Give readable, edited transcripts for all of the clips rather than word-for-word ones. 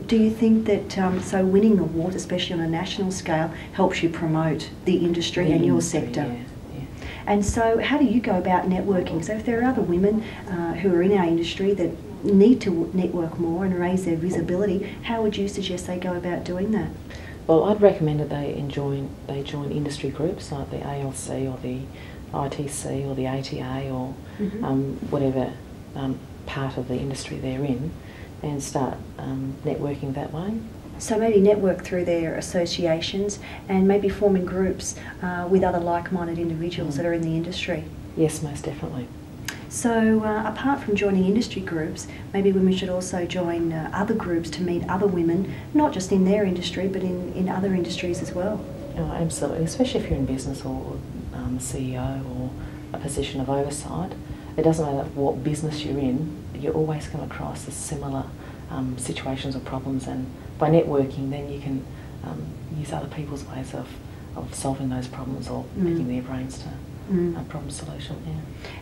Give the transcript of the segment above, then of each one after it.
Do you think that so winning awards, especially on a national scale, helps you promote the industry and your sector? Yeah. And so how do you go about networking? So if there are other women who are in our industry that need to network more and raise their visibility, how would you suggest they go about doing that? Well, I'd recommend that they join industry groups like the ALC or the ITC or the ATA or whatever part of the industry they're in, and start networking that way. So maybe network through their associations and maybe forming groups with other like-minded individuals that are in the industry. Yes, most definitely. So apart from joining industry groups, maybe women should also join other groups to meet other women, not just in their industry but in other industries as well. Oh, absolutely, especially if you're in business or CEO or a position of oversight. It doesn't matter what business you're in, you always come across the similar situations or problems, and by networking then you can use other people's ways of solving those problems or picking their brains to problem solution.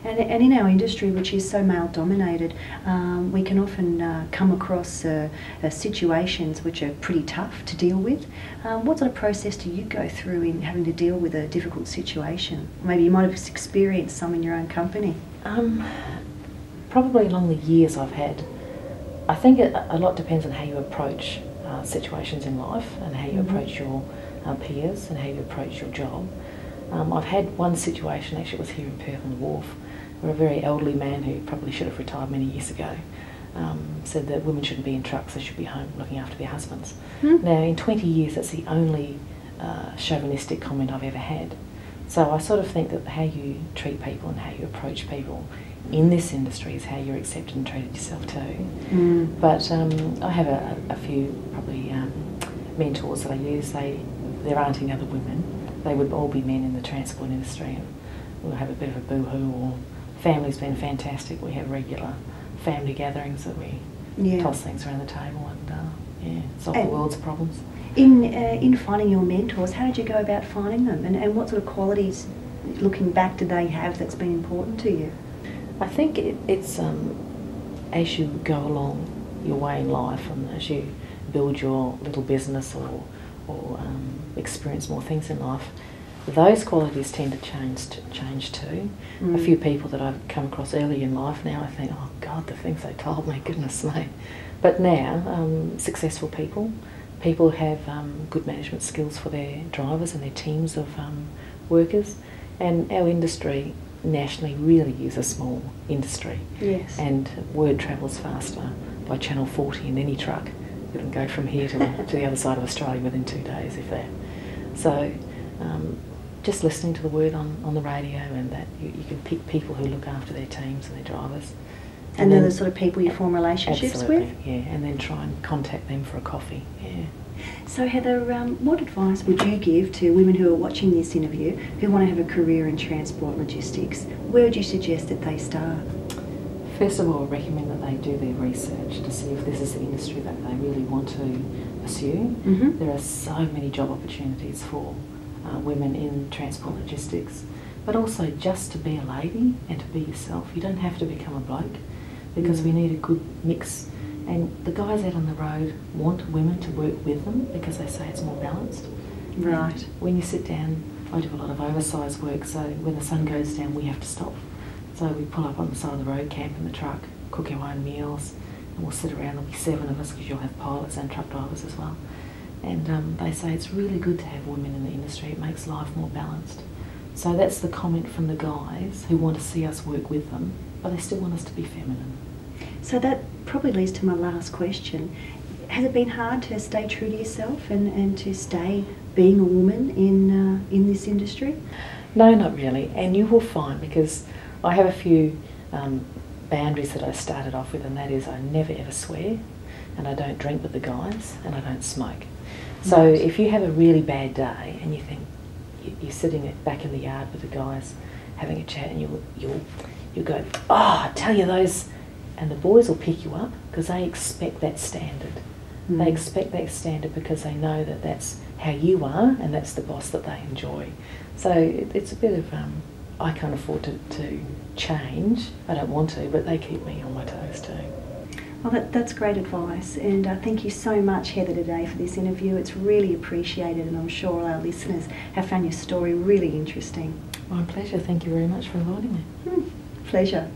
Yeah. And in our industry, which is so male dominated, we can often come across situations which are pretty tough to deal with. What sort of process do you go through in having to deal with a difficult situation? Maybe you might have experienced some in your own company. Probably along the years I've had. I think a lot depends on how you approach situations in life and how you approach your peers and how you approach your job. I've had one situation, actually it was here in Perth on the Wharf, where a very elderly man who probably should have retired many years ago said that women shouldn't be in trucks, they should be home looking after their husbands. Now in 20 years that's the only chauvinistic comment I've ever had. So I sort of think that how you treat people and how you approach people in this industry is how you're accepted and treated yourself too. But I have a few probably mentors that I use. There aren't any other women. They would all be men in the transport industry, and we'll have a bit of a boo-hoo. Or family's been fantastic. We have regular family gatherings that we toss things around the table and solve the world's problems. In finding your mentors, how did you go about finding them, and what sort of qualities, looking back, did they have that's been important to you? I think it's as you go along your way in life and as you build your little business or experience more things in life, those qualities tend to change too. A few people that I've come across early in life now, I think, oh God, the things they told me, goodness me. But now, successful people who have good management skills for their drivers and their teams of workers, and our industry nationally really is a small industry. Yes. And word travels faster by Channel 40 in any truck. You can go from here to the other side of Australia within 2 days, if that. So just listening to the word on the radio, and that you can pick people who look after their teams and their drivers. And they're the sort of people you form relationships with? Yeah, and then try and contact them for a coffee, yeah. So Heather, what advice would you give to women who are watching this interview who want to have a career in transport logistics? Where would you suggest that they start? First of all, I recommend that they do their research to see if this is the industry that they really want to pursue. There are so many job opportunities for women in transport logistics, but also just to be a lady and to be yourself. You don't have to become a bloke, because we need a good mix. And the guys out on the road want women to work with them because they say it's more balanced. Right. And when you sit down, I do a lot of oversized work, so when the sun goes down we have to stop. So we pull up on the side of the road, camp in the truck, cook our own meals, and we'll sit around. There'll be 7 of us because you'll have pilots and truck drivers as well. And they say it's really good to have women in the industry, it makes life more balanced. So that's the comment from the guys who want to see us work with them, but they still want us to be feminine. So that probably leads to my last question. Has it been hard to stay true to yourself and to stay being a woman in this industry? No, not really. And you will find, because I have a few boundaries that I started off with, and that is I never ever swear, and I don't drink with the guys, and I don't smoke. So if you have a really bad day and you think you're sitting back in the yard with the guys having a chat, and you'll go, oh, I tell you those. And the boys will pick you up because they expect that standard. They expect that standard because they know that that's how you are, and that's the boss that they enjoy. So it's a bit of, I can't afford to change. I don't want to, but they keep me on my toes too. Well, that's great advice, and thank you so much, Heather, today for this interview. It's really appreciated, and I'm sure all our listeners have found your story really interesting. My pleasure. Thank you very much for inviting me. Pleasure.